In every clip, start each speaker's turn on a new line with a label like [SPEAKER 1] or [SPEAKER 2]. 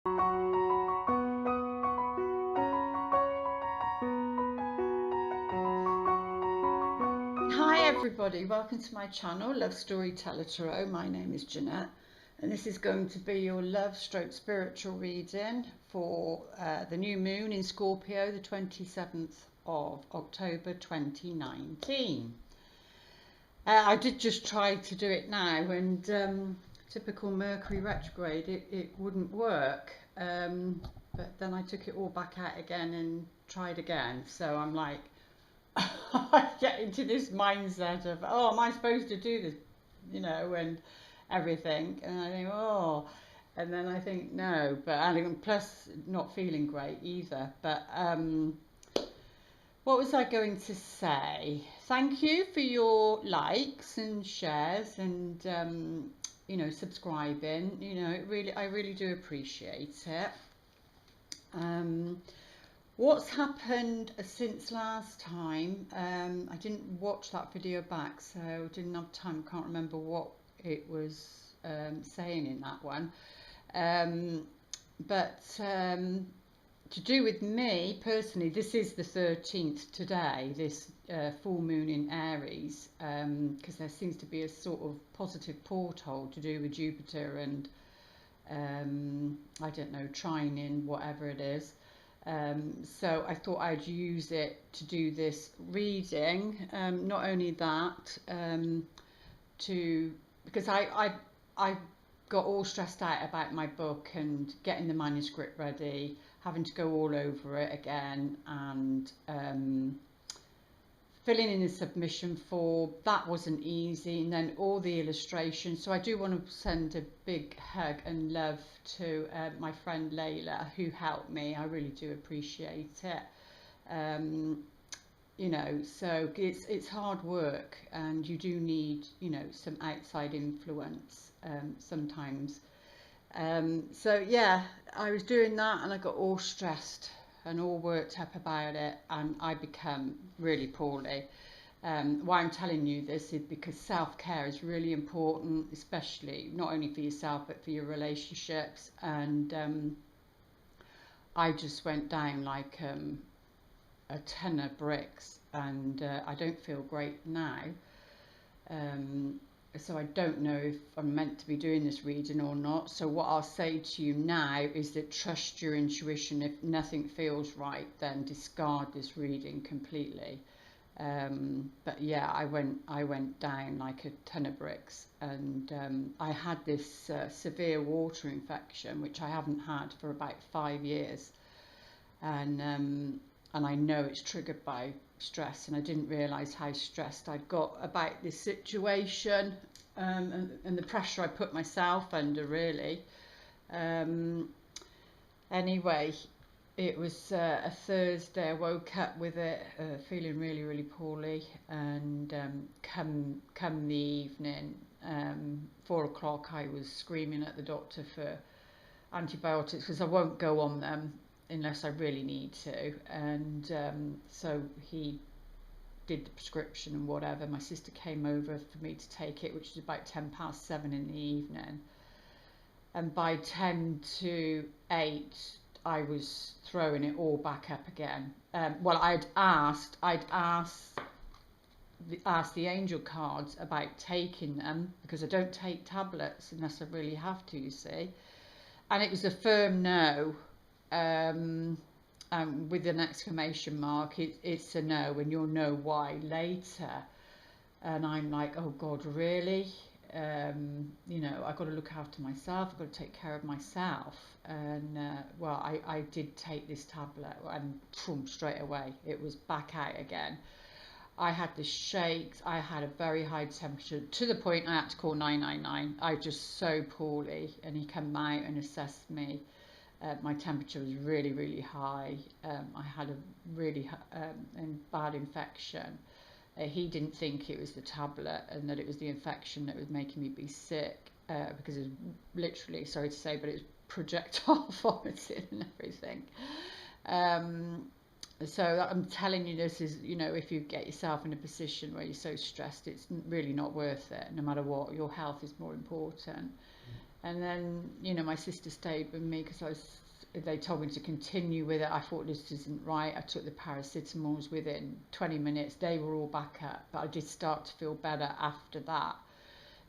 [SPEAKER 1] Hi everybody, welcome to my channel, Love Storyteller Tarot. My name is Jeanette and this is going to be your love stroke spiritual reading for the new moon in Scorpio, the 27th of October 2019. I did just try to do it now and typical Mercury retrograde, it wouldn't work, but then I took it all back out again and tried again, so I'm like, I get into this mindset of, oh, am I supposed to do this, and everything, and I think, oh, and then I think no, but and plus not feeling great either. But what was I going to say? Thank you for your likes and shares and subscribing. I really do appreciate it. What's happened since last time? I didn't watch that video back, so I didn't have time. I can't remember what it was saying in that one. But to do with me personally, this is the 13th today, this full moon in Aries, because there seems to be a sort of positive porthole to do with Jupiter and I don't know, trining, whatever it is. So I thought I'd use it to do this reading. Not only that, because I got all stressed out about my book and getting the manuscript ready, having to go all over it again, and filling in a submission form. That wasn't easy, and then all the illustrations. So I do want to send a big hug and love to my friend Layla, who helped me. I really do appreciate it. So it's hard work, and you do need some outside influence sometimes. So yeah, I was doing that and I got all stressed and all worked up about it, and I become really poorly. Why I'm telling you this is because self-care is really important, especially not only for yourself but for your relationships. And I just went down like a ton of bricks, and I don't feel great now. So I don't know if I'm meant to be doing this reading or not. So what I'll say to you now is that trust your intuition. If nothing feels right, then discard this reading completely. But yeah, I went down like a ton of bricks, and I had this severe water infection, which I haven't had for about 5 years, and I know it's triggered by stress, and I didn't realise how stressed I'd got about this situation, and the pressure I put myself under, really. Anyway, it was a Thursday. I woke up with it, feeling really, really poorly, and come the evening, 4 o'clock, I was screaming at the doctor for antibiotics because I won't go on them unless I really need to, and so he did the prescription and whatever. My sister came over for me to take it, which was about 7:10 in the evening, and by 10 to 8 I was throwing it all back up again. Well, I'd asked the angel cards about taking them, because I don't take tablets unless I really have to, you see, and it was a firm no. With an exclamation mark. It's a no, and you'll know why later. And I'm like, oh God, really? I've got to look after myself, I've got to take care of myself. And well, I did take this tablet, and boom, straight away it was back out again. I had the shakes, I had a very high temperature, to the point I had to call 999. I was just so poorly, and he came out and assessed me. My temperature was really, really high. I had a really bad infection. He didn't think it was the tablet, and that it was the infection that was making me be sick, because it was literally, sorry to say, but it was projectile vomiting and everything. So I'm telling you, this is, if you get yourself in a position where you're so stressed, it's really not worth it. No matter what, your health is more important. And then, you know, my sister stayed with me because they told me to continue with it. I thought this isn't right. I took the paracetamols. Within 20 minutes, they were all back up. But I did start to feel better after that.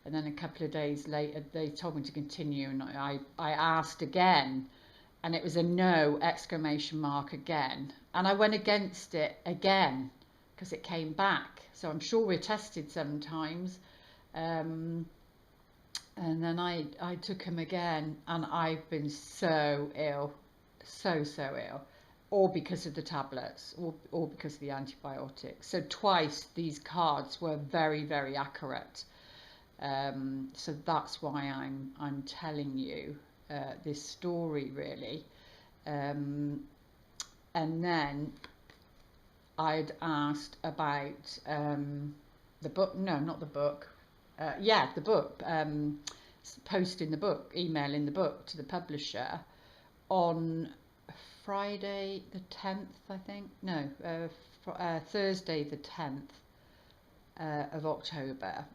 [SPEAKER 1] And then a couple of days later, they told me to continue. And I asked again. And it was a no, exclamation mark again. And I went against it again because it came back. So I'm sure we're tested sometimes. And then I took him again, and I've been so ill, so ill, all because of the tablets, or because of the antibiotics. So twice these cards were very, very accurate. So that's why I'm telling you this story, really. And then I'd asked about the book. No, not the book. Yeah, the book, posting the book, emailing the book to the publisher on Friday the 10th, I think. No, Thursday the 10th of October.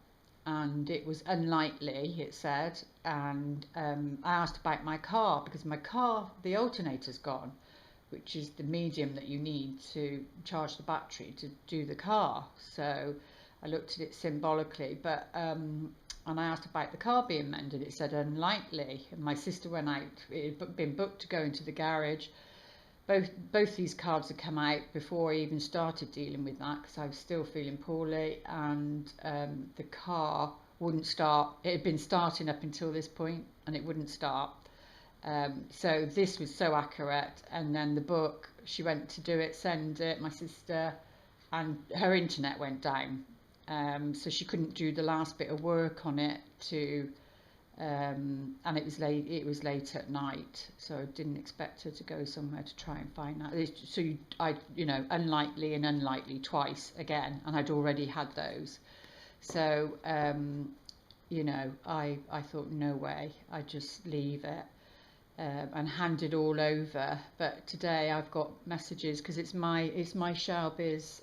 [SPEAKER 1] And it was unlikely, it said. And I asked about my car, because my car, the alternator's gone, which is the medium that you need to charge the battery to do the car. So I looked at it symbolically, but and I asked about the car being mended. It said unlikely, and my sister went out. It had been booked to go into the garage. Both these cards had come out before I even started dealing with that, because I was still feeling poorly, and the car wouldn't start. It had been starting up until this point, and it wouldn't start. So this was so accurate. And then the book, she went to do it, send it, my sister, and her internet went down. So she couldn't do the last bit of work on it and it was late at night, so I didn't expect her to go somewhere to try and find that. So unlikely and unlikely twice again, and I'd already had those. So I thought, no way, I just leave it. And hand it all over. But today I've got messages, because it's my Shelby's,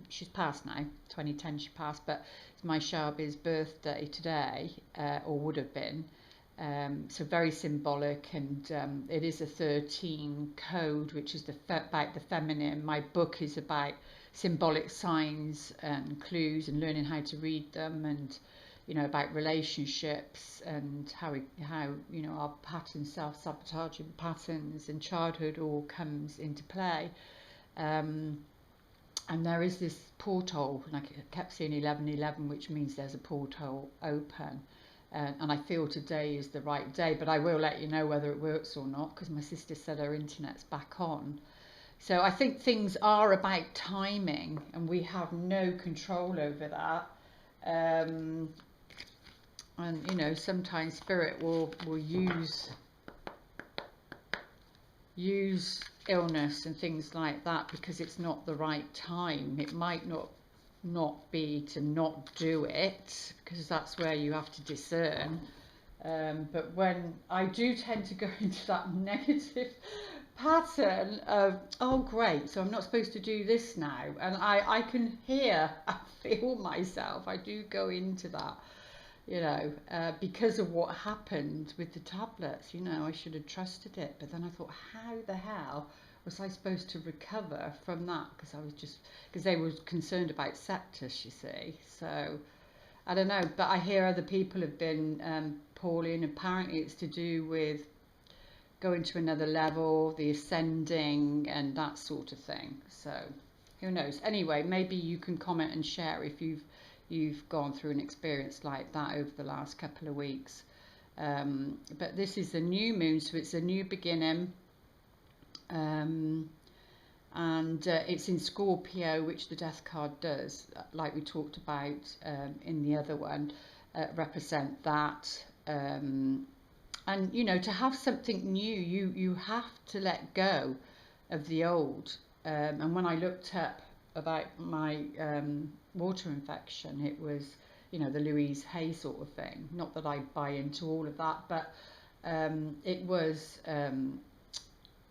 [SPEAKER 1] she's passed now, 2010 she passed, but it's my Shelby's birthday today, or would have been. So very symbolic, and it is a 13 code, which is about the feminine. My book is about symbolic signs and clues and learning how to read them, and about relationships, and how our patterns, self-sabotaging patterns in childhood all comes into play. And there is this porthole, and I kept seeing 1111, which means there's a porthole open. And I feel today is the right day, but I will let you know whether it works or not, because my sister said her internet's back on. So I think things are about timing, and we have no control over that. And sometimes spirit will use illness and things like that because it's not the right time. It might not be to not do it, because that's where you have to discern. But when I do tend to go into that negative pattern of, oh great, so I'm not supposed to do this now, and I can hear and feel myself, I do go into that. Because of what happened with the tablets, I should have trusted it. But then I thought, how the hell was I supposed to recover from that? Because they were concerned about sepsis, you see. So I don't know, but I hear other people have been poorly, and apparently it's to do with going to another level, the ascending, and that sort of thing. So who knows? Anyway, maybe you can comment and share if you've gone through an experience like that over the last couple of weeks. But this is a new moon, so it's a new beginning. And it's in Scorpio, which the death card does, like we talked about in the other one, represent that. And to have something new, you have to let go of the old. And when I looked up about my water infection, it was the Louise Hay sort of thing. Not that I buy into all of that, but it was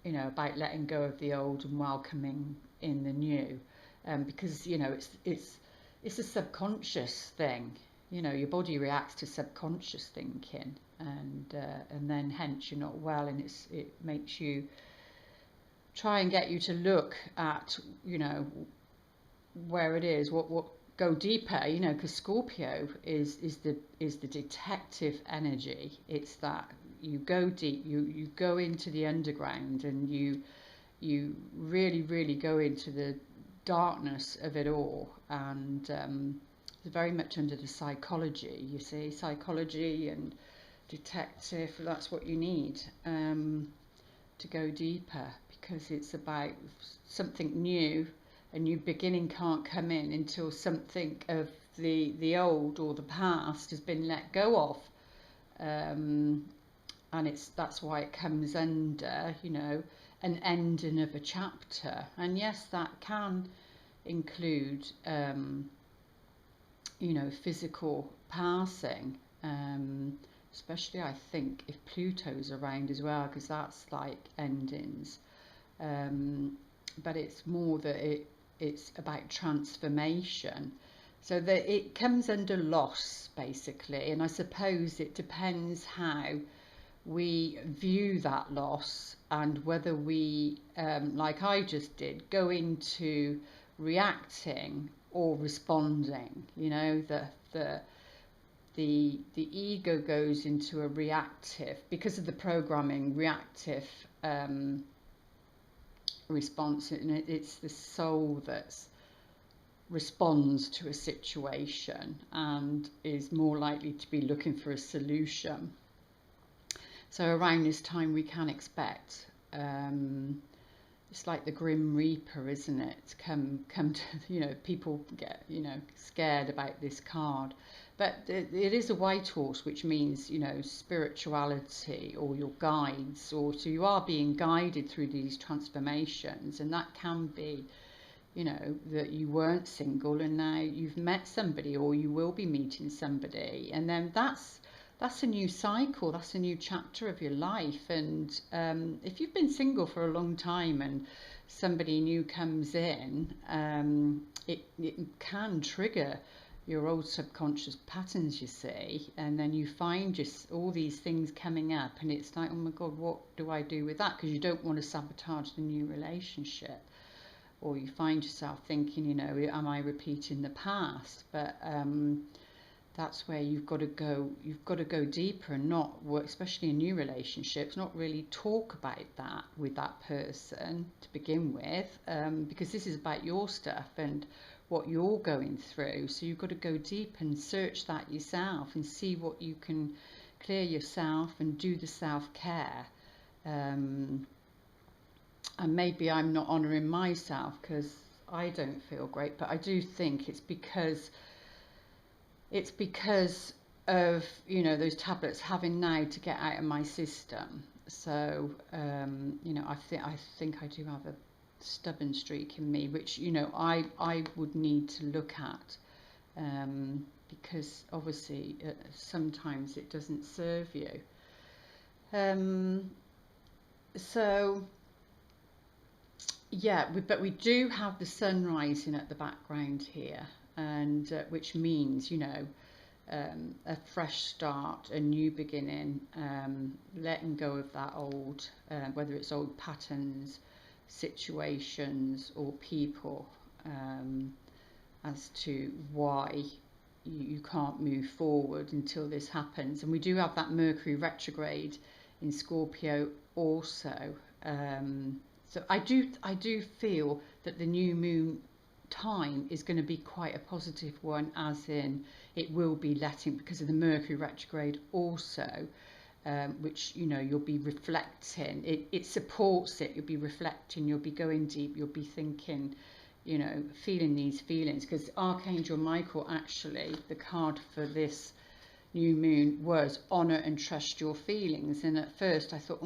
[SPEAKER 1] about letting go of the old and welcoming in the new, because it's a subconscious thing. you know, your body reacts to subconscious thinking, and then hence you're not well, and it makes you try and get you to look at, you know, where it is, what go deeper, you know, because Scorpio is the detective energy. It's that you go deep, you go into the underground, and you really go into the darkness of it all, and very much under the psychology, you see, psychology and detective. That's what you need, to go deeper, because it's about something new. A new beginning can't come in until something of the old or the past has been let go of, and that's why it comes under, you know, an ending of a chapter. And yes, that can include, you know, physical passing, especially I think if Pluto's around as well, because that's like endings. But it's more that it's about transformation, so that it comes under loss basically. And I suppose it depends how we view that loss, and whether we, like I just did, go into reacting or responding. You know, the ego goes into a reactive, because of the programming, reactive response, and it's the soul that responds to a situation and is more likely to be looking for a solution. So around this time we can expect, it's like the Grim Reaper, isn't it? Come to, you know, people get, you know, scared about this card, but it is a white horse, which means, you know, spirituality or your guides, or so you are being guided through these transformations. And that can be, you know, that you weren't single and now you've met somebody, or you will be meeting somebody, and then that's a new cycle, that's a new chapter of your life. And if you've been single for a long time and somebody new comes in, it can trigger your old subconscious patterns, you see, and then you find just all these things coming up, and it's like, oh my God, what do I do with that? Because you don't want to sabotage the new relationship, or you find yourself thinking, you know, am I repeating the past? But that's where you've got to go deeper, and not work, especially in new relationships, not really talk about that with that person to begin with, because this is about your stuff and what you're going through. So you've got to go deep and search that yourself, and see what you can clear yourself, and do the self-care. And maybe I'm not honouring myself because I don't feel great, but I do think it's because of, you know, those tablets having now to get out of my system. So you know, I think I do have a stubborn streak in me, which, you know, I would need to look at, because obviously sometimes it doesn't serve you. So yeah, but we do have the sun rising at the background here, and which means, you know, a fresh start, a new beginning, letting go of that old, whether it's old patterns, situations, or people, as to why you can't move forward until this happens. And we do have that Mercury retrograde in Scorpio also. So I do feel that the new moon time is going to be quite a positive one, as in it will be letting, because of the Mercury retrograde also, which, you know, you'll be reflecting, it supports it, you'll be reflecting, you'll be going deep, you'll be thinking, you know, feeling these feelings. Because Archangel Michael, actually, the card for this new moon was honour and trust your feelings. And at first I thought,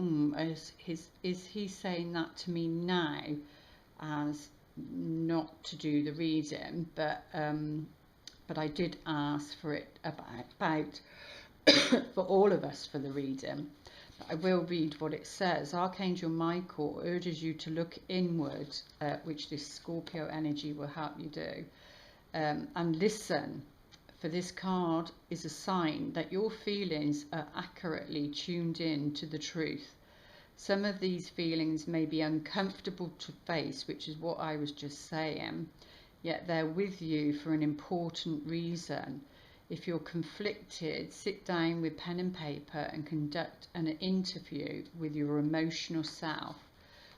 [SPEAKER 1] is he saying that to me now as not to do the reading? But I did ask for it about for all of us for the reading. I will read what it says. Archangel Michael urges you to look inward, which this Scorpio energy will help you do, and listen for this card is a sign that your feelings are accurately tuned in to the truth. Some of these feelings may be uncomfortable to face, which is what I was just saying, yet they're with you for an important reason. If you're conflicted, sit down with pen and paper and conduct an interview with your emotional self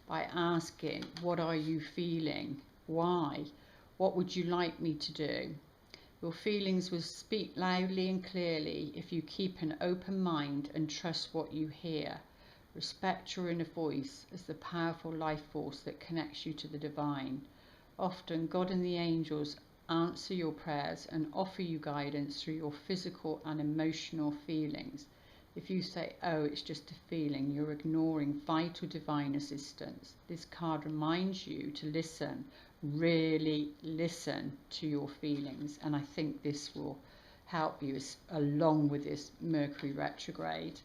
[SPEAKER 1] by asking, what are you feeling? Why? What would you like me to do? Your feelings will speak loudly and clearly if you keep an open mind and trust what you hear. Respect your inner voice as the powerful life force that connects you to the divine. Often, God and the angels answer your prayers and offer you guidance through your physical and emotional feelings. If you say, oh, it's just a feeling, you're ignoring vital divine assistance. This card reminds you to listen, really listen to your feelings. And I think this will help you along with this Mercury retrograde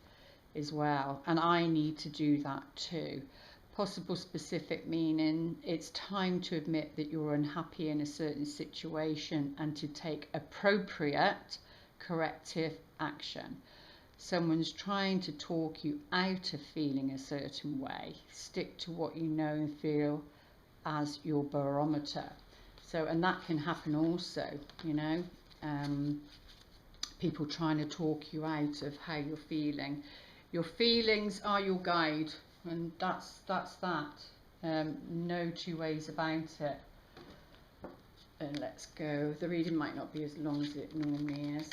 [SPEAKER 1] as well. And I need to do that too. Possible specific meaning, it's time to admit that you're unhappy in a certain situation and to take appropriate corrective action. Someone's trying to talk you out of feeling a certain way. Stick to what you know and feel as your barometer. So, and that can happen also, you know, people trying to talk you out of how you're feeling. Your feelings are your guide, and that's that. No two ways about it. And let's go. The reading might not be as long as it normally is.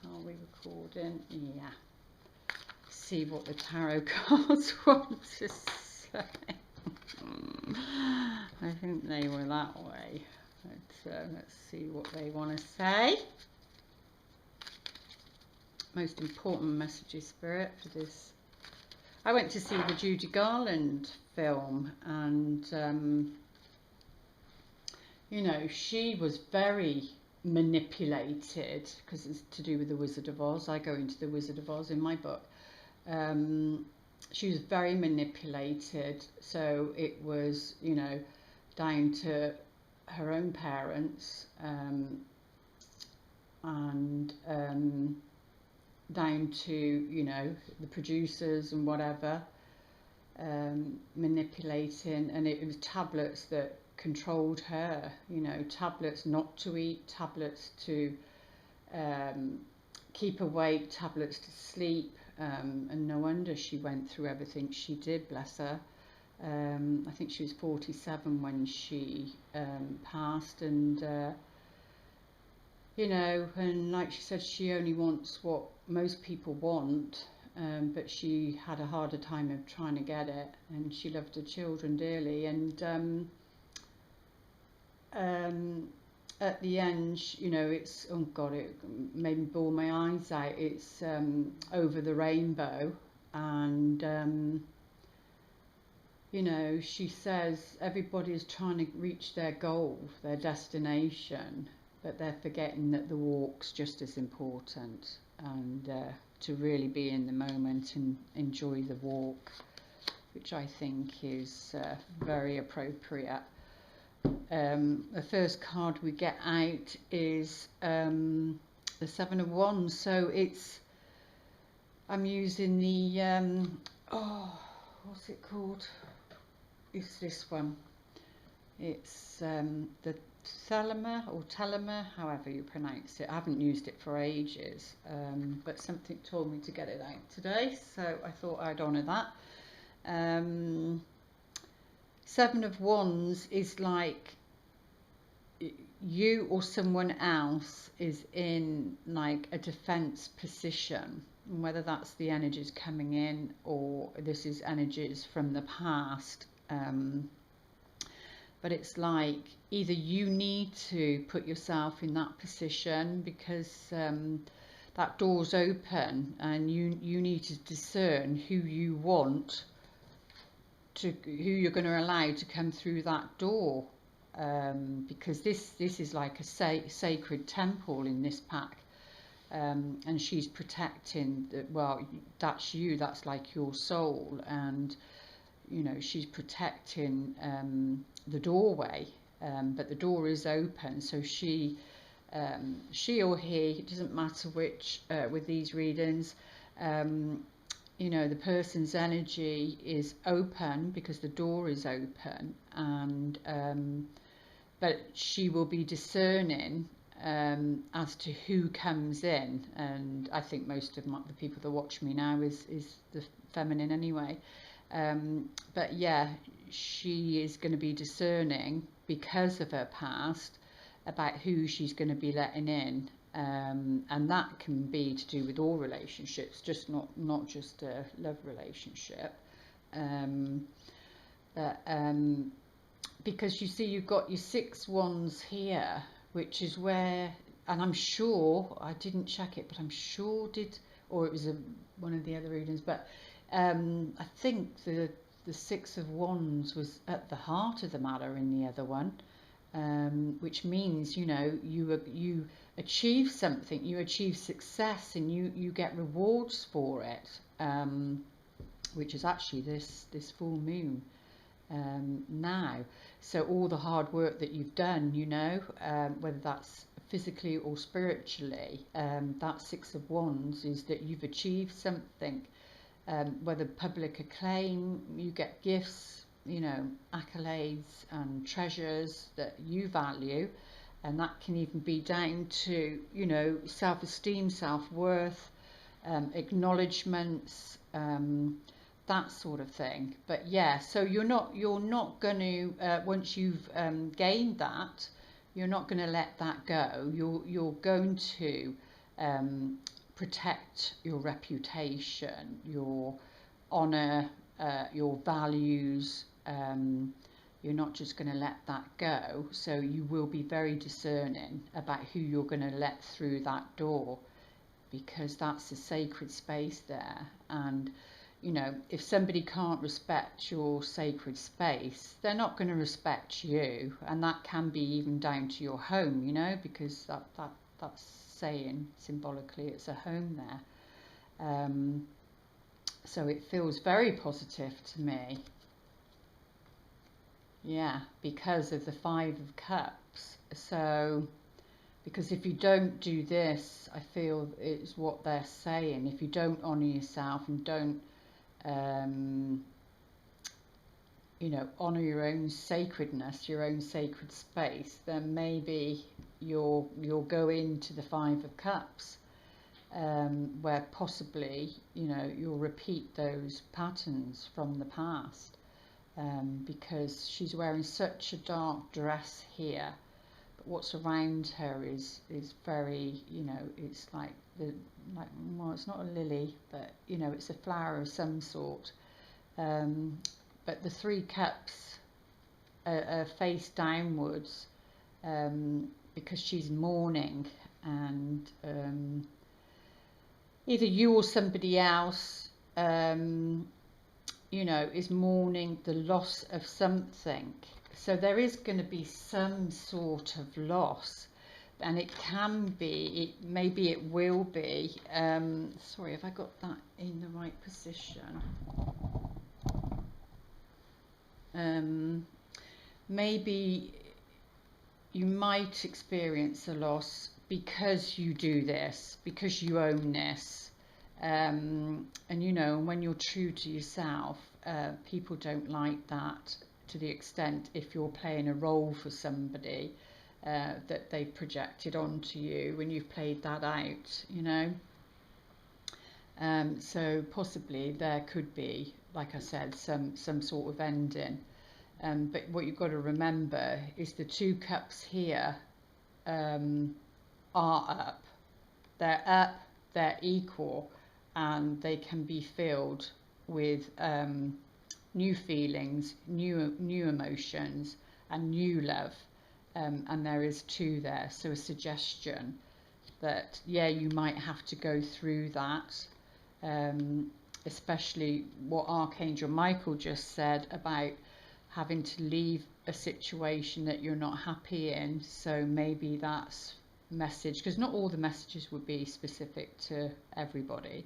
[SPEAKER 1] Are we recording? Yeah. See what the tarot cards want to say. I think they were that way. Let's see what they want to say. Most important messages, Spirit, for this. I went to see the Judy Garland film, and you know, she was very manipulated, because it's to do with the Wizard of Oz. I go into the Wizard of Oz in my book. She was very manipulated, so it was, you know, down to her own parents, and down to, you know, the producers and whatever, manipulating, and it was tablets that controlled her, you know, tablets not to eat, tablets to keep awake, tablets to sleep, and no wonder she went through everything she did, bless her. I think she was 47 when she passed, and you know, and like she said, she only wants what most people want, but she had a harder time of trying to get it, and she loved her children dearly, and at the end, you know, it's, oh God, it made me bawl my eyes out. It's Over the Rainbow, and you know, she says everybody is trying to reach their goal, their destination, but they're forgetting that the walk's just as important, and to really be in the moment and enjoy the walk, which I think is very appropriate. The first card we get out is the Seven of Wands. So it's, I'm using the, oh, what's it called? It's this one. It's the telema, however you pronounce it. I haven't used it for ages, but something told me to get it out today, so I thought I'd honour that. Seven of Wands is like you or someone else is in like a defense position, whether that's the energies coming in or this is energies from the past, but it's like either you need to put yourself in that position because that door's open, and you need to discern who you want to, who you're going to allow to come through that door, because this is like a sacred temple in this pack, and she's protecting well, that's you, that's like your soul, and you know, she's protecting the doorway, but the door is open, so she she or he, it doesn't matter which, with these readings, you know, the person's energy is open because the door is open, and but she will be discerning as to who comes in. And I think most of the people that watch me now is the feminine anyway. But yeah, she is going to be discerning because of her past about who she's going to be letting in. And that can be to do with all relationships, just not just a love relationship. But because you see, you've got your 6 wands here, which is where, and I'm sure, I didn't check it, but I'm sure or it was one of the other readings, but I think the 6 of Wands was at the heart of the matter in the other one, which means, you know, you achieve something, you achieve success, and you get rewards for it, which is actually this full moon now. So all the hard work that you've done, you know, whether that's physically or spiritually, that 6 of Wands is that you've achieved something, whether public acclaim, you get gifts, you know, accolades and treasures that you value, and that can even be down to, you know, self-esteem, self-worth, acknowledgements, that sort of thing. But yeah, so you're not going to once you've gained that, you're not going to let that go. You're going to protect your reputation, your honor, your values. You're not just going to let that go. So you will be very discerning about who you're going to let through that door, because that's a sacred space there. And you know, if somebody can't respect your sacred space, they're not going to respect you. And that can be even down to your home, you know, because that's saying symbolically it's a home there. So it feels very positive to me. Yeah, because of the 5 of Cups. So, because if you don't do this, I feel it's what they're saying. If you don't honour yourself and don't you know, honour your own sacredness, your own sacred space, then maybe you'll go into the 5 of Cups, where possibly, you know, you'll repeat those patterns from the past, because she's wearing such a dark dress here, but what's around her is very, you know, it's like well, it's not a lily, but you know, it's a flower of some sort. But the 3 cups are face downwards, because she's mourning, and either you or somebody else, you know, is mourning the loss of something. So there is going to be some sort of loss. And it can be, maybe it will be, sorry, have I got that in the right position? Maybe you might experience a loss because you do this, because you own this. And you know, when you're true to yourself, people don't like that to the extent if you're playing a role for somebody. That they've projected onto you when you've played that out, you know. So possibly there could be, like I said, some sort of ending. But what you've got to remember is the 2 cups here are up. They're up, they're equal, and they can be filled with new feelings, new emotions, and new love. And there is 2 there, so a suggestion that, yeah, you might have to go through that, especially what Archangel Michael just said about having to leave a situation that you're not happy in. So maybe that's message, because not all the messages would be specific to everybody.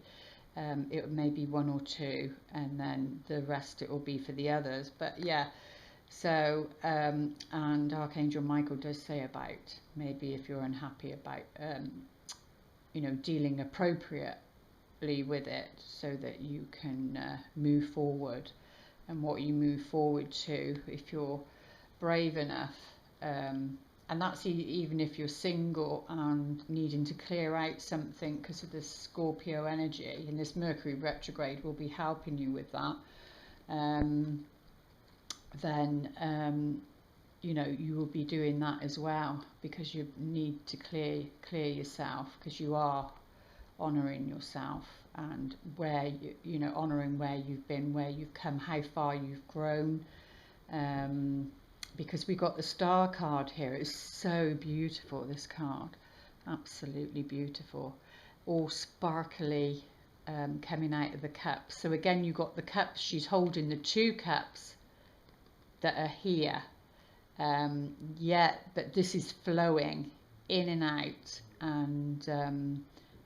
[SPEAKER 1] It may be 1 or 2, and then the rest it will be for the others. But yeah, So, and Archangel Michael does say about maybe if you're unhappy about, you know, dealing appropriately with it so that you can move forward. And what you move forward to, if you're brave enough, and that's even if you're single and needing to clear out something because of this Scorpio energy, and this Mercury retrograde will be helping you with that. Then you know, you will be doing that as well, because you need to clear yourself, because you are honouring yourself and where you know, honouring where you've been, where you've come, how far you've grown. Because we got the Star card here. It's so beautiful, this card, absolutely beautiful, all sparkly, coming out of the cups. So again, you got the cups, she's holding the 2 cups that are here, yeah, but this is flowing in and out, and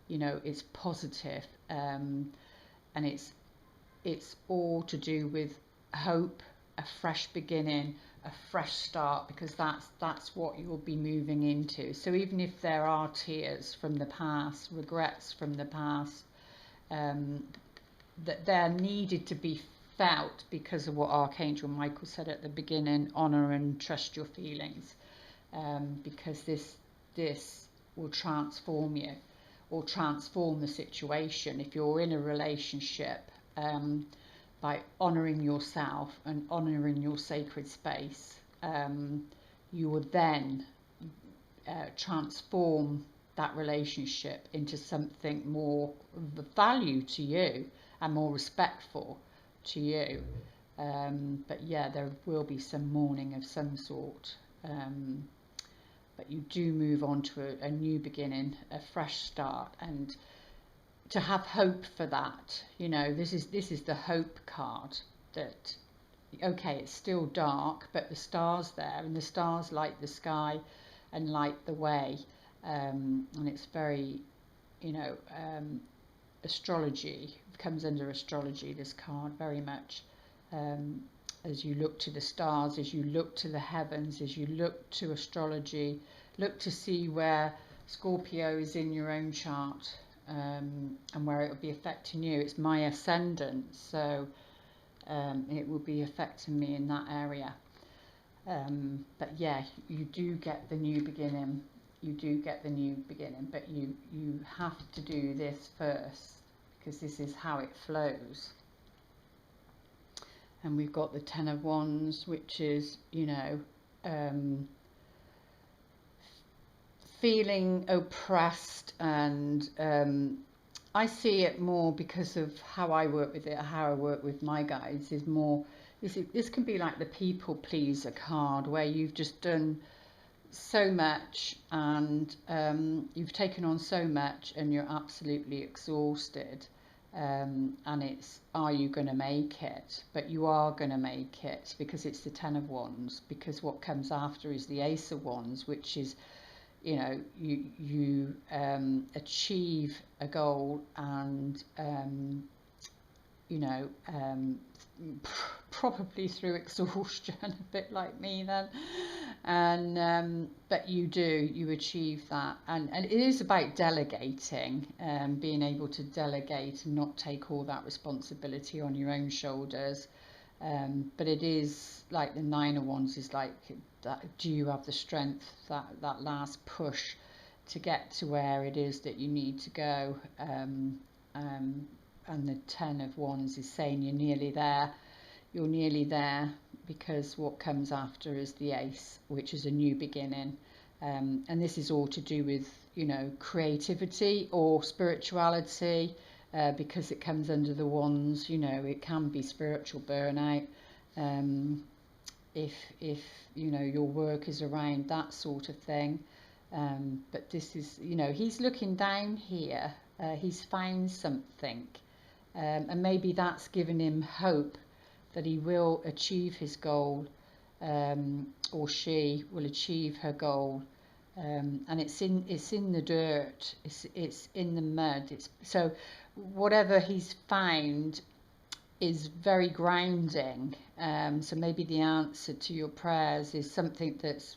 [SPEAKER 1] you know, it's positive, and it's all to do with hope, a fresh beginning, a fresh start, because that's what you'll be moving into. So even if there are tears from the past, regrets from the past, that they're needed to be felt because of what Archangel Michael said at the beginning: honor and trust your feelings, because this will transform you, or transform the situation. If you're in a relationship, by honoring yourself and honoring your sacred space, you will then transform that relationship into something more of value to you and more respectful to you. But yeah, there will be some mourning of some sort, but you do move on to a new beginning, a fresh start, and to have hope for that. You know, this is the hope card, that okay, it's still dark, but the stars there, and the stars light the sky and light the way, and it's very, you know, astrology comes under astrology, this card, very much. As you look to the stars, as you look to the heavens, as you look to astrology, look to see where Scorpio is in your own chart, and where it will be affecting you. It's my ascendant, so it will be affecting me in that area. But yeah, you do get the new beginning. You do get the new beginning, but you have to do this first, because this is how it flows. And we've got the Ten of Wands, which is, you know, feeling oppressed, and I see it more because of how I work with it, how I work with my guides, is more, this can be like the people pleaser card, where you've just done so much, and you've taken on so much, and you're absolutely exhausted, and it's, are you going to make it? But you are going to make it, because it's the Ten of Wands, because what comes after is the Ace of Wands, which is, you know, you achieve a goal, and you know, probably through exhaustion, a bit like me then, and but you achieve that, and it is about delegating, being able to delegate and not take all that responsibility on your own shoulders. But it is like the Nine of Wands is like that. Do you have the strength, that last push to get to where it is that you need to go? And the Ten of Wands is saying you're nearly there. You're nearly there, because what comes after is the Ace, which is a new beginning. And this is all to do with, you know, creativity or spirituality. Because it comes under the Wands, you know, it can be spiritual burnout, if you know, your work is around that sort of thing. But this is, you know, he's looking down here, he's found something, and maybe that's given him hope that he will achieve his goal, or she will achieve her goal. And it's in the dirt, it's in the mud, so whatever he's found, is very grounding. So maybe the answer to your prayers is something that's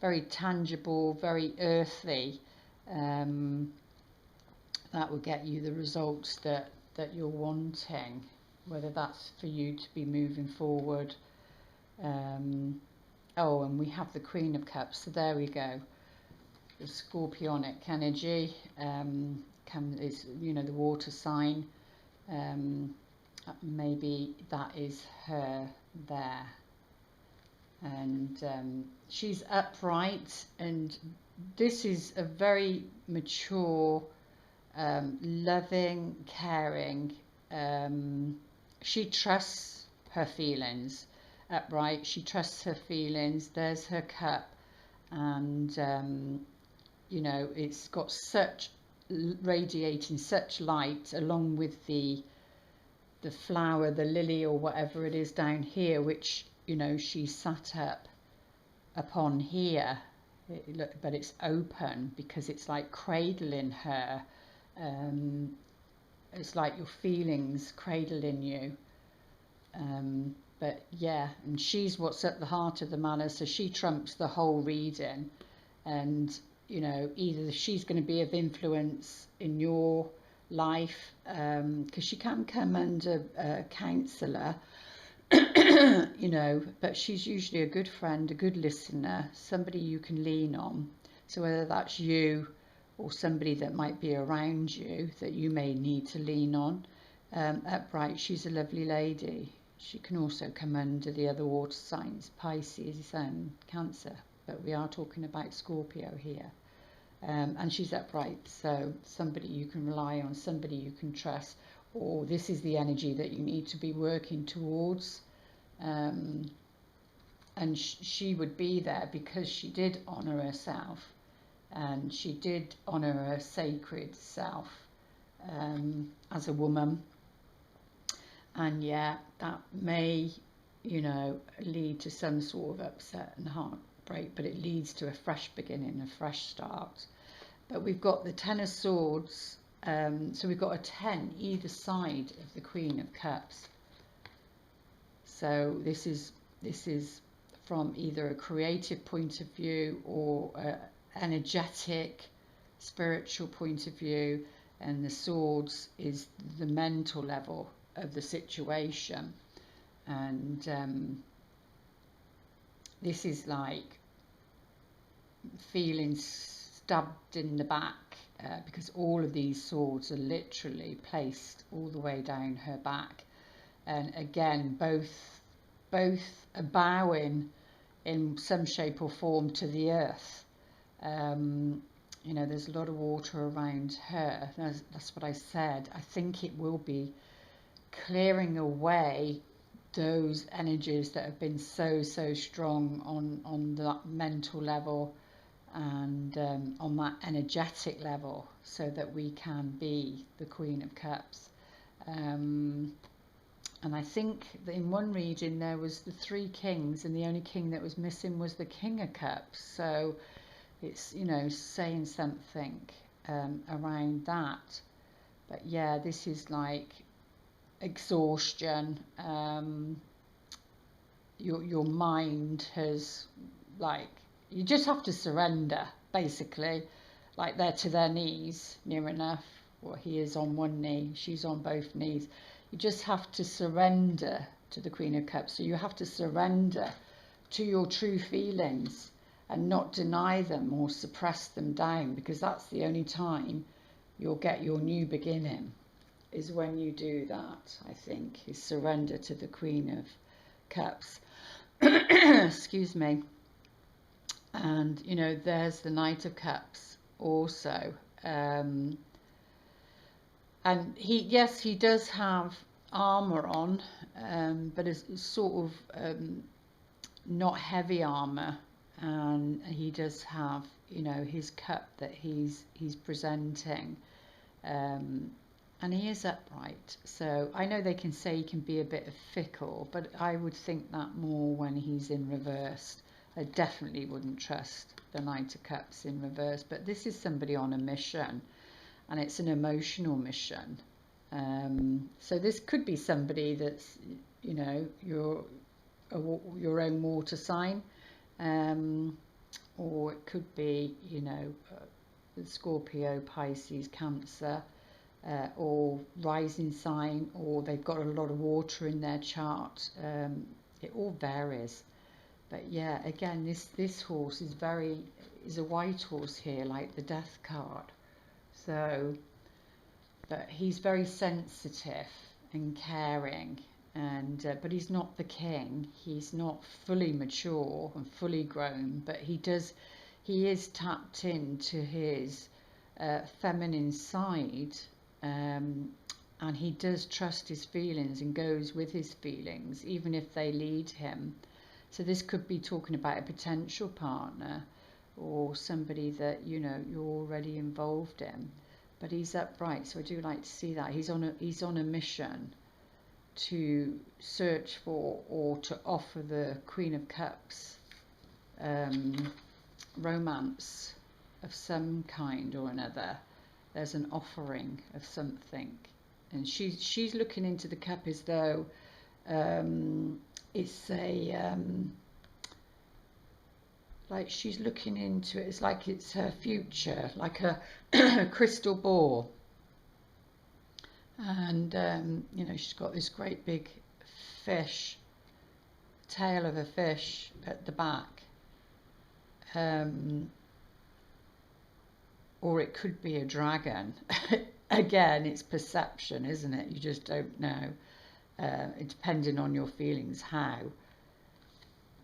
[SPEAKER 1] very tangible, very earthly. That will get you the results that you're wanting, whether that's for you to be moving forward. Oh, and we have the Queen of Cups, so there we go. The Scorpionic energy is, you know, the water sign. Maybe that is her there, and she's upright, and this is a very mature, loving, caring. She trusts her feelings. Upright, she trusts her feelings. There's her cup, and you know, it's got such radiating such light, along with the flower, the lily or whatever it is down here, which, you know, she sat up upon here. But it's open because it's like cradling her. It's like your feelings cradling you. But yeah, and she's what's at the heart of the matter, so she trumps the whole reading. And, you know, either she's going to be of influence in your life, because she can come under a counsellor, you know, but she's usually a good friend, a good listener, somebody you can lean on. So whether that's you or somebody that might be around you that you may need to lean on. Upright, she's a lovely lady. She can also come under the other water signs, Pisces and Cancer, but we are talking about Scorpio here. And she's upright, so somebody you can rely on, somebody you can trust, or this is the energy that you need to be working towards. And she would be there because she did honour herself, and she did honour her sacred self as a woman. And yeah, that may, you know, lead to some sort of upset and heartbreak, but it leads to a fresh beginning, a fresh start. But we've got the Ten of Swords, so we've got a 10 either side of the Queen of Cups. So this is from either a creative point of view or an energetic, spiritual point of view, and the Swords is the mental level of the situation. And this is like feeling stabbed in the back, because all of these swords are literally placed all the way down her back, and again both are bowing in some shape or form to the earth. You know, there's a lot of water around her. That's what I said. I think it will be clearing away those energies that have been so strong on that mental level and on that energetic level, so that we can be the Queen of Cups. And I think that in one reading there was the 3 kings, and the only king that was missing was the King of Cups. So it's, you know, saying something around that. But yeah, this is like exhaustion. Your mind has, like, you just have to surrender, basically. Like, they're to their knees, near enough. Well, he is on one knee, she's on both knees. You just have to surrender to the Queen of Cups. So you have to surrender to your true feelings and not deny them or suppress them down, because that's the only time you'll get your new beginning, is when you do that, I think, is surrender to the Queen of Cups. Excuse me. And, you know, there's the Knight of Cups also. And he does have armour on, but it's sort of not heavy armour. And he does have, you know, his cup that he's presenting. And he is upright. So I know they can say he can be a bit fickle, but I would think that more when he's in reverse. I definitely wouldn't trust the Knight of Cups in reverse. But this is somebody on a mission, and it's an emotional mission. So this could be somebody that's, you know, your own water sign, or it could be, you know, Scorpio, Pisces, Cancer, or rising sign, or they've got a lot of water in their chart. It all varies. But yeah, again, this horse is a white horse here, like the Death card. So, but he's very sensitive and caring, and but he's not the king. He's not fully mature and fully grown, but he is tapped into his feminine side, and he does trust his feelings and goes with his feelings, even if they lead him. So this could be talking about a potential partner or somebody that, you know, you're already involved in. But he's upright, so I do like to see that. He's on a mission to search for or to offer the Queen of Cups romance of some kind or another. There's an offering of something. And she's looking into the cup as though it's a like she's looking into it. It's like it's her future, like a crystal ball. And you know, she's got this great big fish, tail of a fish at the back, or it could be a dragon. Again, it's perception, isn't it? You just don't know. It depending on your feelings how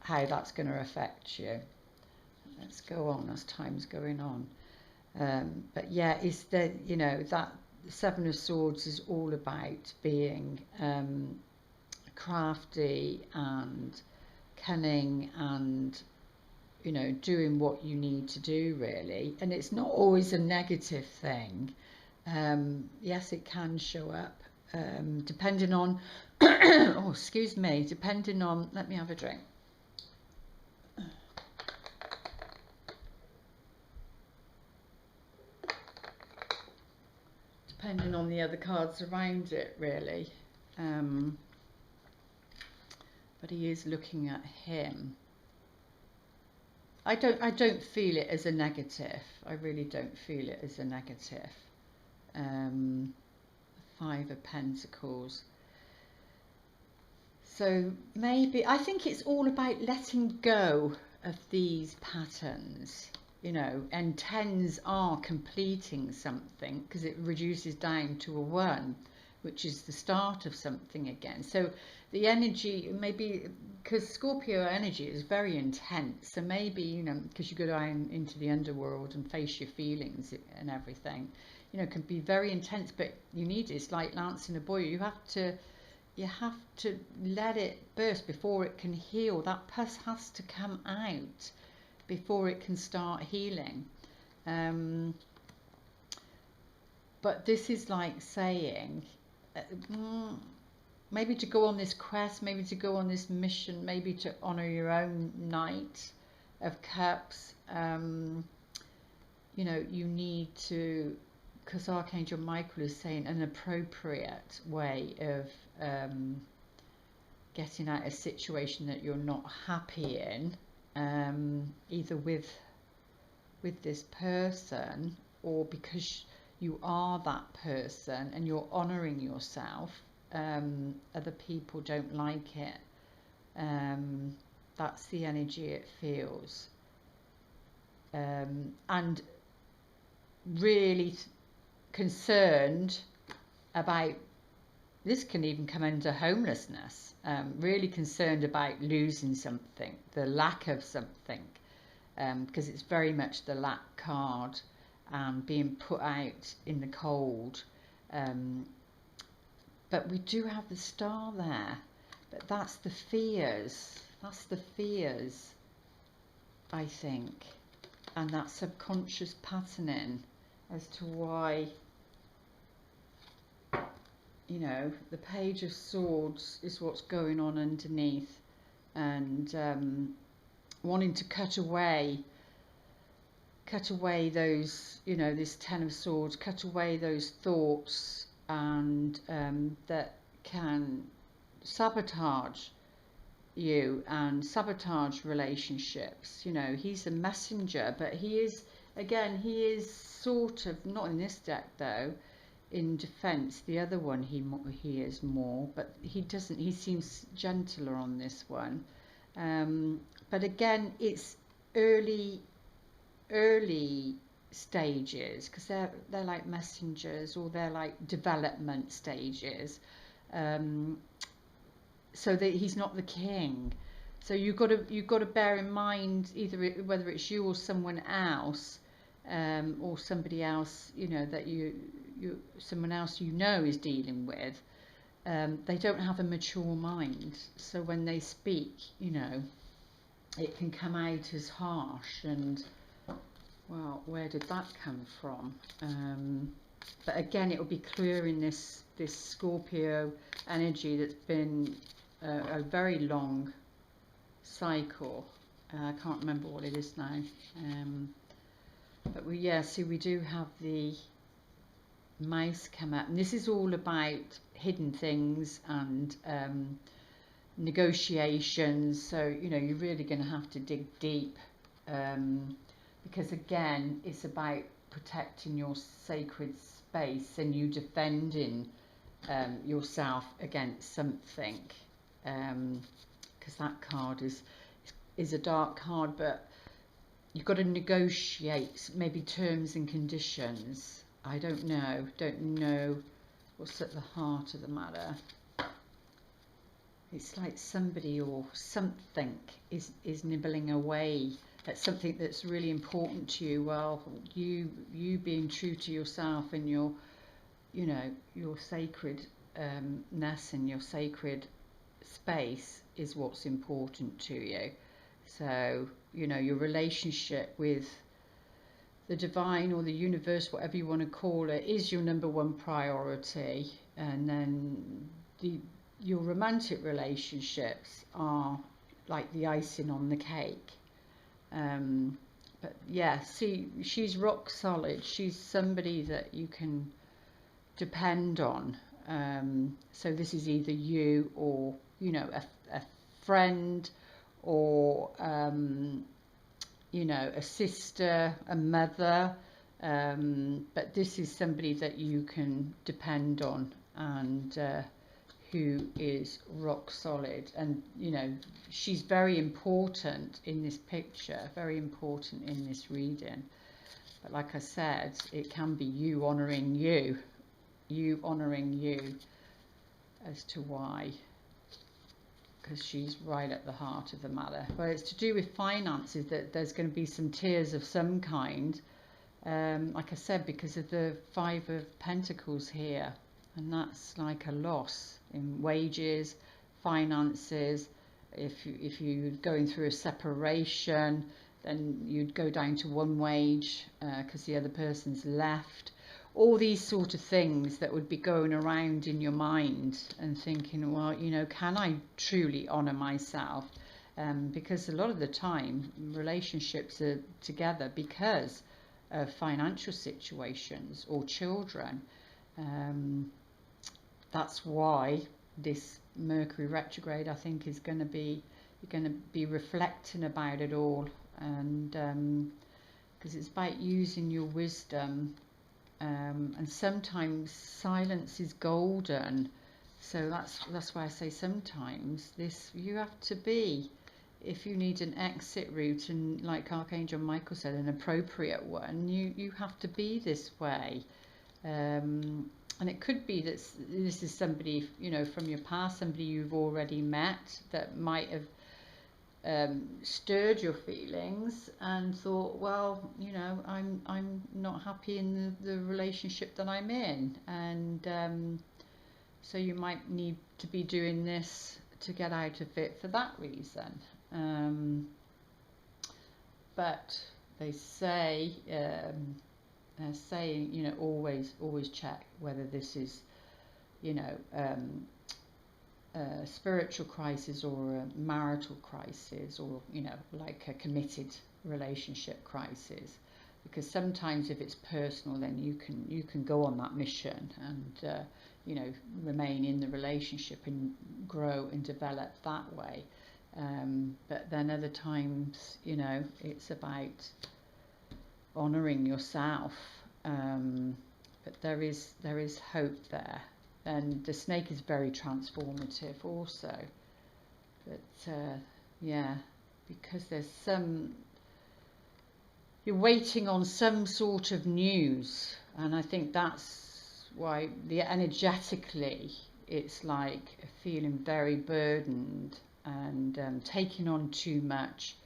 [SPEAKER 1] that's going to affect you. Let's go on as time's going on. But yeah, it's the, you know, that Seven of Swords is all about being crafty and cunning and, you know, doing what you need to do, really. And it's not always a negative thing. Yes, it can show up depending on oh, excuse me, depending on, let me have a drink. Depending on the other cards around it, really. But he is looking at him. I don't feel it as a negative. I really don't feel it as a negative. Five of Pentacles. So maybe, I think it's all about letting go of these patterns, you know, and tens are completing something because it reduces down to a 1, which is the start of something again. So the energy, maybe, because Scorpio energy is very intense, so maybe, you know, because you go down into the underworld and face your feelings and everything, you know, can be very intense, but you need it. It's like lancing a boil. You have to let it burst before it can heal. That pus has to come out before it can start healing. But this is like saying, maybe to go on this quest, maybe to go on this mission, maybe to honor your own Knight of Cups. You know, you need to, because Archangel Michael is saying an appropriate way of getting out a situation that you're not happy in, either with this person or because you are that person and you're honoring yourself. Other people don't like it. That's the energy it feels. And really concerned about, this can even come under homelessness, really concerned about losing something, the lack of something, because it's very much the lack card, being put out in the cold. But we do have the Star there, but that's the fears, I think, and that subconscious patterning as to why, you know, the Page of Swords is what's going on underneath, and wanting to cut away those, you know, this Ten of Swords, cut away those thoughts and that can sabotage you and sabotage relationships. You know, he's a messenger, but he is, again, he is sort of, not in this deck though, in defense. The other one he is more, but he seems gentler on this one. But again, it's early stages, because they're like messengers, or they're like development stages. So that he's not the king. So you've got to bear in mind, either whether it's you or someone else, or somebody else, you know, that someone else you know is dealing with. They don't have a mature mind, so when they speak, you know, it can come out as harsh. And well, where did that come from? But again, it will be clear in this Scorpio energy that's been a very long cycle. I can't remember what it is now. But see, we do have the mouse come up, and this is all about hidden things and negotiations. So, you know, you're really going to have to dig deep, because again, it's about protecting your sacred space and you defending yourself against something, because that card is a dark card. But you've got to negotiate maybe terms and conditions. I don't know what's at the heart of the matter. It's like somebody or something is nibbling away at something that's really important to you. Well, you being true to yourself and your, you know, your sacredness and your sacred space is what's important to you. So, you know, your relationship with the divine or the universe, whatever you want to call it, is your number one priority. And then your romantic relationships are like the icing on the cake. But yeah, see, she's rock solid. She's somebody that you can depend on. So this is either you or, you know, a friend, or you know, a sister, a mother, but this is somebody that you can depend on, and who is rock solid. And you know, she's very important in this picture, very important in this reading. But like I said, it can be you honouring you as to why, because she's right at the heart of the matter. But it's to do with finances, that there's going to be some tears of some kind, like I said, because of the Five of Pentacles here, and that's like a loss in wages, finances. If you're going through a separation, then you'd go down to one wage because the other person's left. All these sort of things that would be going around in your mind and thinking, well, you know, can I truly honour myself? Because a lot of the time relationships are together because of financial situations or children. That's why this Mercury retrograde, I think, is going to be, you're going to be reflecting about it all, and because it's about using your wisdom. And sometimes silence is golden. So that's why I say sometimes you have to be, if you need an exit route, and like Archangel Michael said, an appropriate one, you have to be this way. And it could be that this is somebody, you know, from your past, somebody you've already met that might have stirred your feelings and thought, well, you know, I'm not happy in the relationship that I'm in, and so you might need to be doing this to get out of it for that reason. But they say, they're saying, you know, always check whether this is, you know, a spiritual crisis or a marital crisis, or, you know, like a committed relationship crisis. because sometimes if it's personal, then you can go on that mission and you know, remain in the relationship and grow and develop that way. But then other times, you know, it's about honouring yourself. But there is hope there, and the snake is very transformative also. But yeah, because there's you're waiting on some sort of news, and I think that's why energetically it's like feeling very burdened and taking on too much,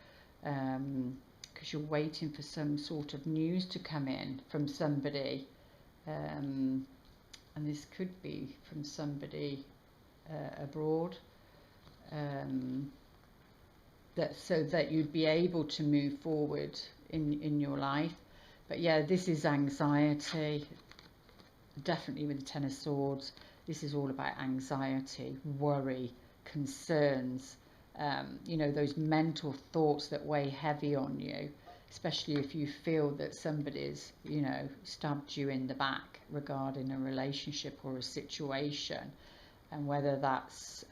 [SPEAKER 1] because you're waiting for some sort of news to come in from somebody, and this could be from somebody abroad, so that you'd be able to move forward in your life. But yeah, this is anxiety, definitely with the Ten of Swords. This is all about anxiety, worry, concerns, you know, those mental thoughts that weigh heavy on you, especially if you feel that somebody's, you know, stabbed you in the back regarding a relationship or a situation, and whether that's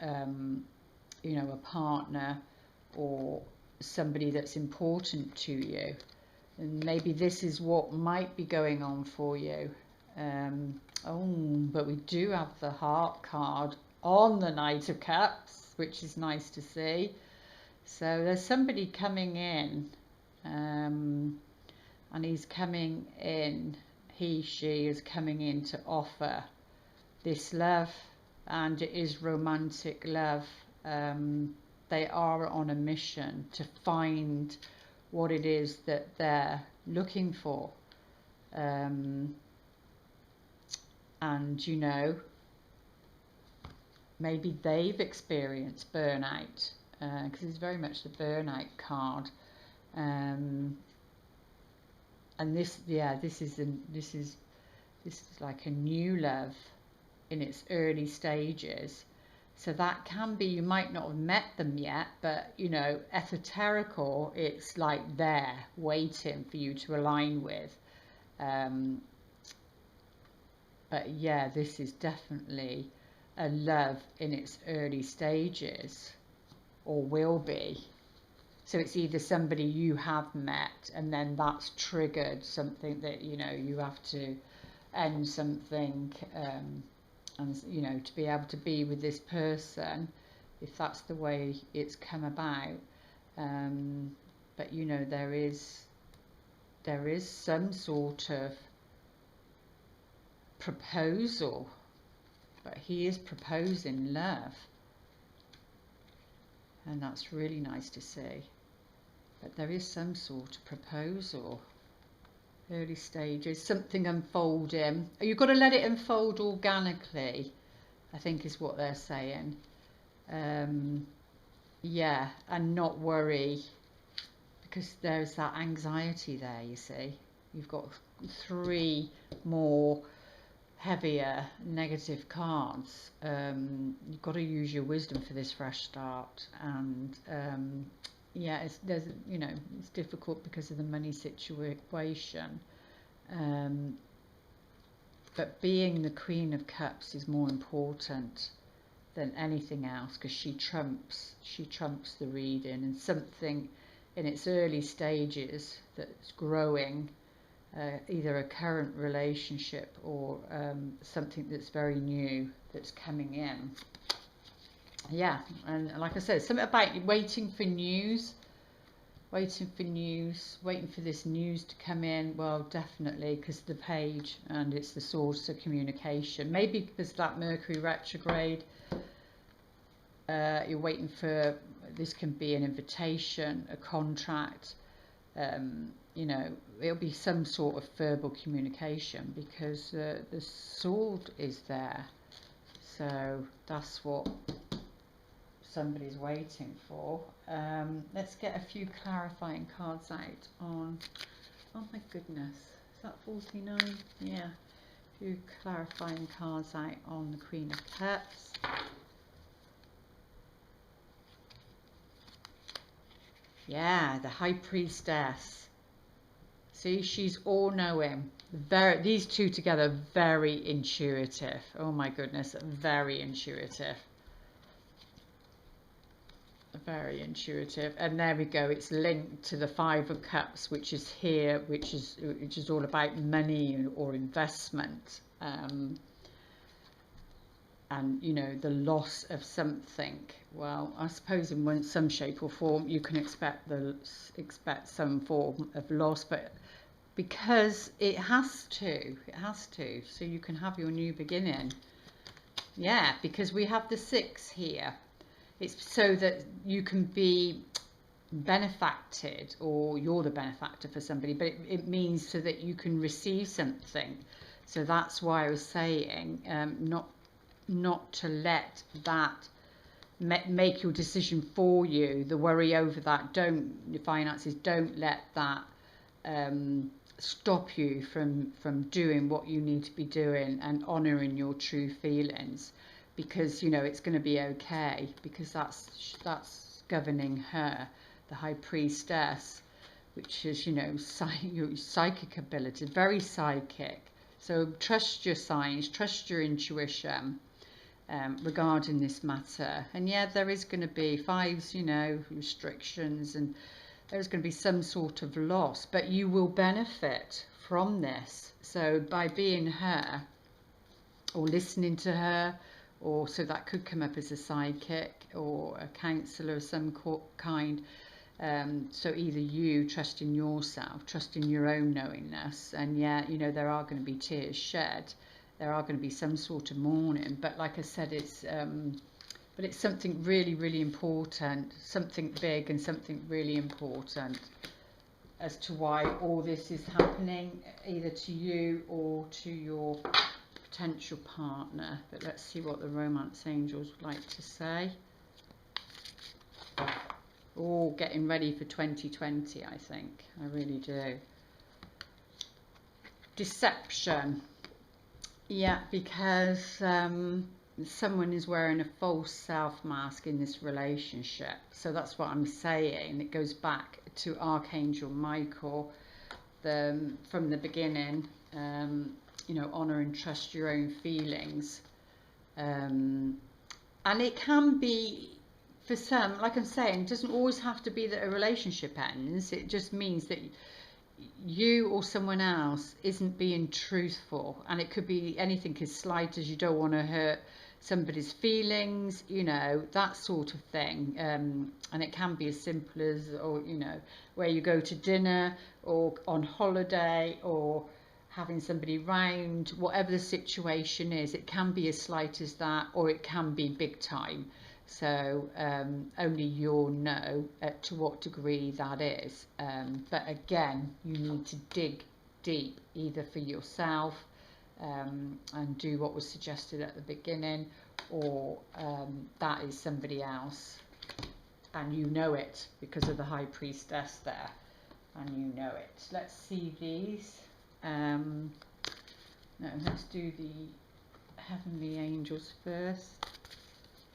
[SPEAKER 1] you know, a partner or somebody that's important to you. And maybe this is what might be going on for you. Oh, but we do have the Heart card on the Knight of Cups, which is nice to see. So there's somebody coming in, and he's coming in, she is coming in to offer this love, and it is romantic love. They are on a mission to find what it is that they're looking for. And you know, maybe they've experienced burnout, because it's very much the burnout card. And this, yeah, this is like a new love in its early stages. So that can be, you might not have met them yet, but you know, esoterical, it's like there waiting for you to align with. But yeah, this is definitely a love in its early stages, or will be. So it's either somebody you have met and then that's triggered something that, you know, you have to end something, and you know, to be able to be with this person, if that's the way it's come about. But you know, there is some sort of proposal, but he is proposing love, and that's really nice to see. But there is some sort of proposal, early stages, something unfolding. You've got to let it unfold organically, I think is what they're saying. Yeah, and not worry, because there's that anxiety there, you see. You've got 3 more heavier negative cards. You've got to use your wisdom for this fresh start, and yeah, there's, you know, it's difficult because of the money situation, but being the Queen of Cups is more important than anything else, because she trumps the reading, and something in its early stages that's growing, either a current relationship or something that's very new that's coming in. Yeah, and like I said, something about waiting for news, waiting for this news to come in. Well, definitely, because the page, and it's the source of communication. Maybe because that Mercury retrograde, you're waiting for, this can be an invitation, a contract, you know, it'll be some sort of verbal communication, because the sword is there. So that's what somebody's waiting for. Let's get a few clarifying cards out on, oh my goodness, is that 49? Yeah, a few clarifying cards out on the Queen of Cups. Yeah, the High Priestess. See, she's all-knowing. These two together, very intuitive. Oh my goodness, very intuitive. Very intuitive. And there we go, it's linked to the Five of Cups, which is here, which is all about money or investment, and you know, the loss of something. Well, I suppose in some shape or form you can expect some form of loss, but because it has to, so you can have your new beginning. Yeah, because we have the 6 here. It's so that you can be benefacted, or you're the benefactor for somebody, but it means so that you can receive something. So that's why I was saying not to let that make your decision for you, the worry over that. Your finances, don't let that stop you from doing what you need to be doing and honouring your true feelings, because you know it's going to be okay, because that's governing her, the High Priestess, which is, you know, your psychic ability, very psychic. So trust your signs, trust your intuition regarding this matter. And yeah, there is going to be 5s, you know, restrictions, and there's going to be some sort of loss, but you will benefit from this. So by being her, or listening to her, or so that could come up as a psychic or a counsellor of some kind. So either you trusting yourself, trusting your own knowingness, and yeah, you know, there are going to be tears shed, there are going to be some sort of mourning, but like I said, but it's something really, really important, something big and something really important as to why all this is happening, either to you or to your potential partner. But let's see what the romance angels would like to say. Oh, getting ready for 2020, I think. I really do. Deception. Yeah, because someone is wearing a false self mask in this relationship. So that's what I'm saying. It goes back to Archangel Michael from the beginning. You know, honour and trust your own feelings. And it can be, for some, like I'm saying, it doesn't always have to be that a relationship ends. It just means that you or someone else isn't being truthful, and it could be anything as slight as you don't want to hurt somebody's feelings, you know, that sort of thing. And it can be as simple as, or you know, where you go to dinner or on holiday or having somebody round, whatever the situation is. It can be as slight as that, or it can be big time. So only you'll know to what degree that is. But again, you need to dig deep, either for yourself and do what was suggested at the beginning, or that is somebody else, and you know it because of the High Priestess there, and you know it. Let's see these. No, let's do the heavenly angels first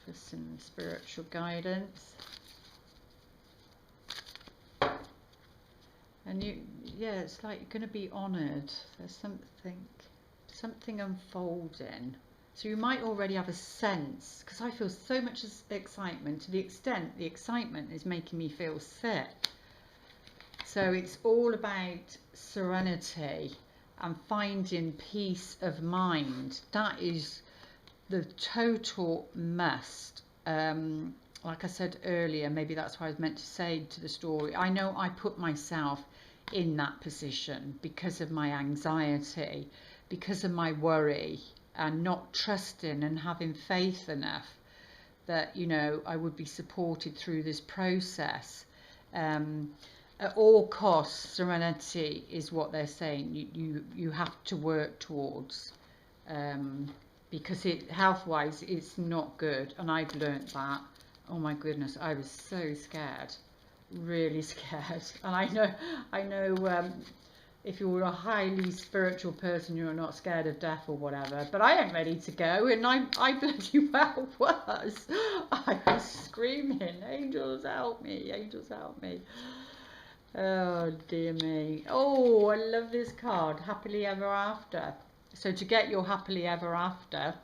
[SPEAKER 1] for some spiritual guidance. And yeah, it's like you're going to be honoured. There's something unfolding. So you might already have a sense, because I feel so much excitement, to the extent the excitement is making me feel sick. So it's all about serenity and finding peace of mind. That is the total must. Like I said earlier, maybe that's what I was meant to say to the story. I know I put myself in that position because of my anxiety, because of my worry, and not trusting and having faith enough that, you know, I would be supported through this process. At all costs, serenity is what they're saying. You have to work towards, because health-wise it's not good, and I've learnt that. Oh my goodness, I was so scared, really scared. And I know if you're a highly spiritual person, you're not scared of death or whatever, but I ain't ready to go, and I bloody well was. I was screaming, angels help me, angels help me. Oh dear me. Oh, I love this card, happily ever after. So to get your happily ever after,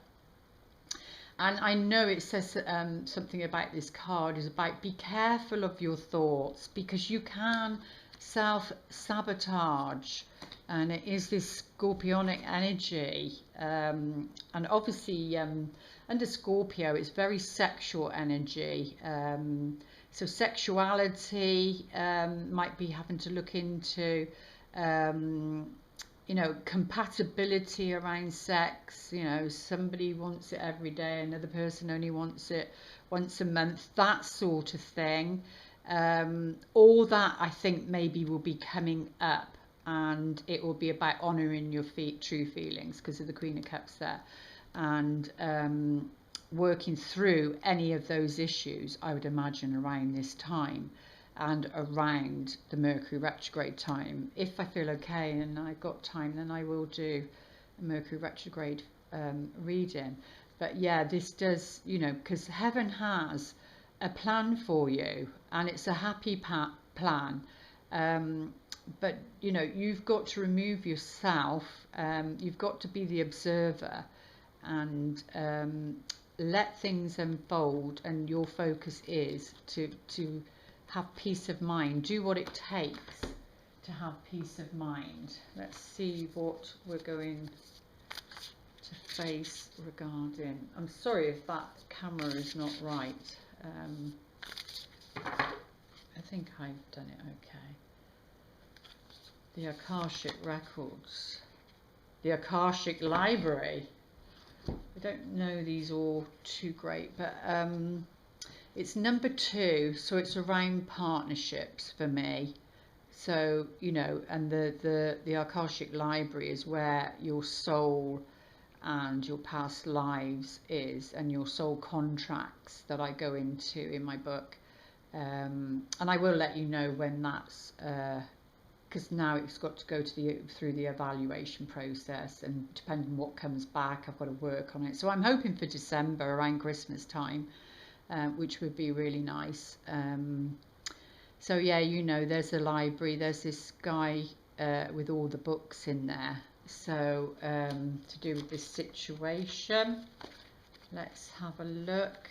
[SPEAKER 1] and I know it says something about this card is about be careful of your thoughts, because you can self-sabotage, and it is this scorpionic energy, and obviously under Scorpio it's very sexual energy, so sexuality might be having to look into, you know, compatibility around sex. You know, somebody wants it every day, another person only wants it once a month, that sort of thing. All that I think maybe will be coming up, and it will be about honouring your true feelings because of the Queen of Cups there, and working through any of those issues, I would imagine, around this time and around the Mercury retrograde time. If I feel okay and I've got time, then I will do a Mercury retrograde reading. But yeah, this does, you know, because heaven has a plan for you, and it's a happy plan. But you know, you've got to remove yourself. You've got to be the observer, and let things unfold. And your focus is to have peace of mind. Do what it takes to have peace of mind. Let's see what we're going to face regarding. I'm sorry if that camera is not right. I think I've done it okay. The Akashic Records. The Akashic Library. I don't know these all too great, but it's number 2, so it's around partnerships for me. So, you know, and the Akashic Library is where your soul and your past lives is, and your soul contracts that I go into in my book. And I will let you know when that's, because now it's got to go to through the evaluation process, and depending on what comes back, I've got to work on it. So I'm hoping for December, around Christmas time, which would be really nice. So yeah, you know, there's a library, there's this guy with all the books in there. So to do with this situation, let's have a look,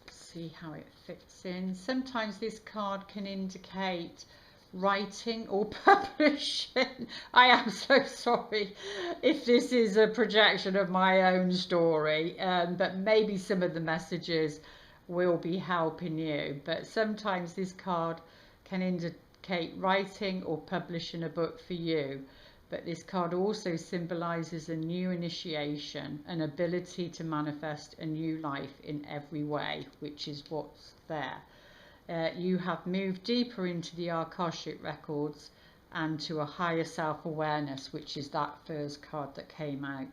[SPEAKER 1] see how it fits in. Sometimes this card can indicate writing or publishing. I am so sorry if this is a projection of my own story, but maybe some of the messages will be helping you. But sometimes this card can indicate writing or publishing a book for you. But this card also symbolizes a new initiation, an ability to manifest a new life in every way, which is what's there. You have moved deeper into the Akashic Records and to a higher self-awareness, which is that first card that came out.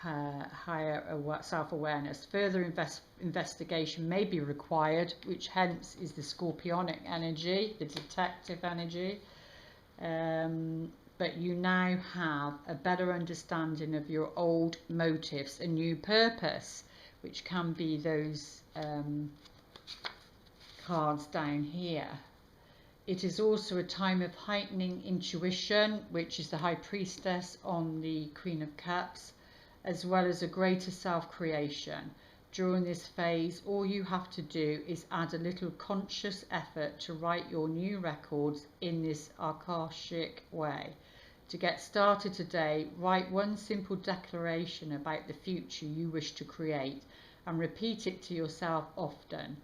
[SPEAKER 1] Higher self-awareness. Further investigation may be required, which hence is the Scorpionic energy, the detective energy. But you now have a better understanding of your old motives, a new purpose, which can be those cards down here. It is also a time of heightening intuition, which is the High Priestess on the Queen of Cups, as well as a greater self-creation. During this phase, all you have to do is add a little conscious effort to write your new records in this Akashic way. To get started today, write one simple declaration about the future you wish to create and repeat it to yourself often.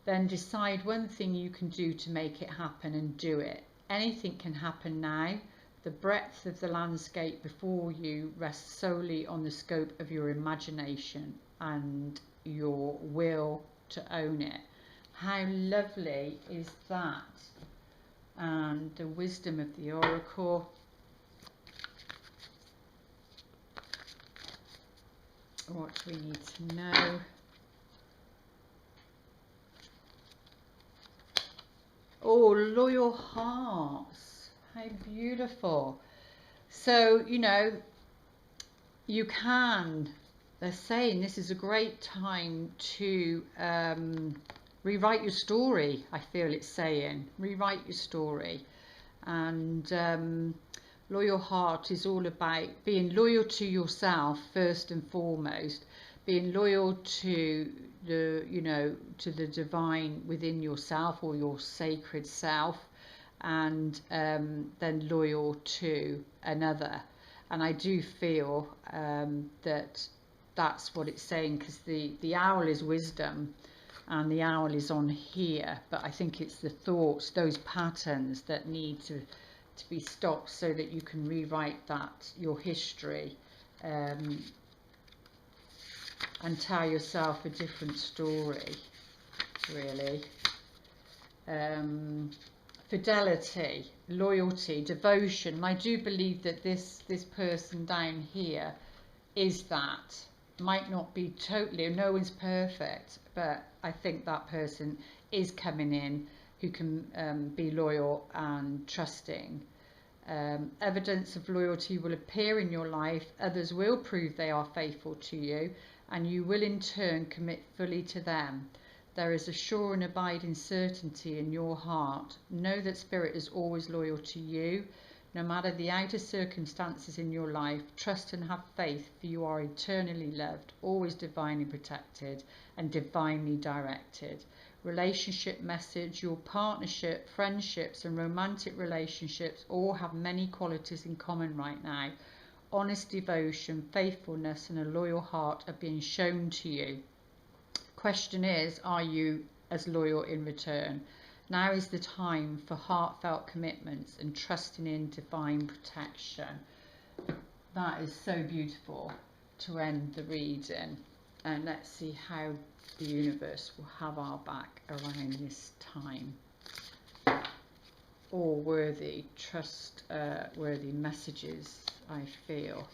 [SPEAKER 1] Then decide one thing you can do to make it happen and do it. Anything can happen now. The breadth of the landscape before you rests solely on the scope of your imagination and your will to own it. How lovely is that? And the wisdom of the Oracle. What do we need to know? Oh, loyal hearts. How beautiful. So, you know, you can, they're saying this is a great time to Rewrite your story, I feel it's saying. Rewrite your story. And loyal heart is all about being loyal to yourself first and foremost, being loyal to the, you know, to the divine within yourself, or your sacred self, and then loyal to another. And I do feel that that's what it's saying, because the owl is wisdom and the owl is on here, but I think it's the thoughts, those patterns that need to be stopped, so that you can rewrite that, your history, and tell yourself a different story, really. Fidelity, loyalty, devotion. And I do believe that this person down here is that. Might not be totally, no one's perfect, but I think that person is coming in who can be loyal and trusting. Evidence of loyalty will appear in your life. Others will prove they are faithful to you, and you will in turn commit fully to them. There is a sure and abiding certainty in your heart. Know that Spirit is always loyal to you. No matter the outer circumstances in your life, trust and have faith, for you are eternally loved, always divinely protected and divinely directed. Relationship message: your partnership, friendships and romantic relationships all have many qualities in common right now. Honest devotion, faithfulness and a loyal heart are being shown to you. Question is, are you as loyal in return? Now is the time for heartfelt commitments and trusting in divine protection. That is so beautiful to end the reading. And let's see how the universe will have our back around this time. All worthy, trustworthy messages, I feel.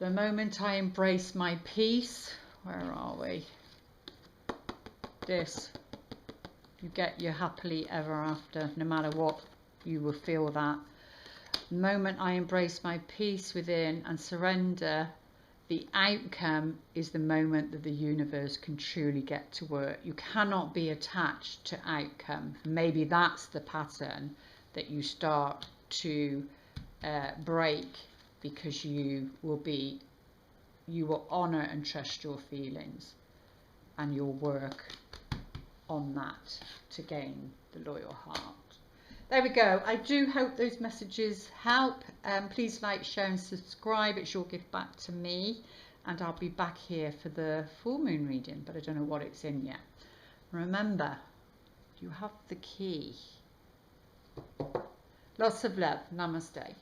[SPEAKER 1] The moment I embrace my peace, where are we? This. You get your happily ever after, no matter what, you will feel that. The moment I embrace my peace within and surrender, the outcome is the moment that the universe can truly get to work. You cannot be attached to outcome. Maybe that's the pattern that you start to break, because you will honour and trust your feelings, and you'll work on that to gain the loyal heart. There we go. I do hope those messages help. Please like, share and subscribe. It's your gift back to me, and I'll be back here for the full moon reading, but I don't know what it's in yet. Remember, you have the key. Lots of love. Namaste.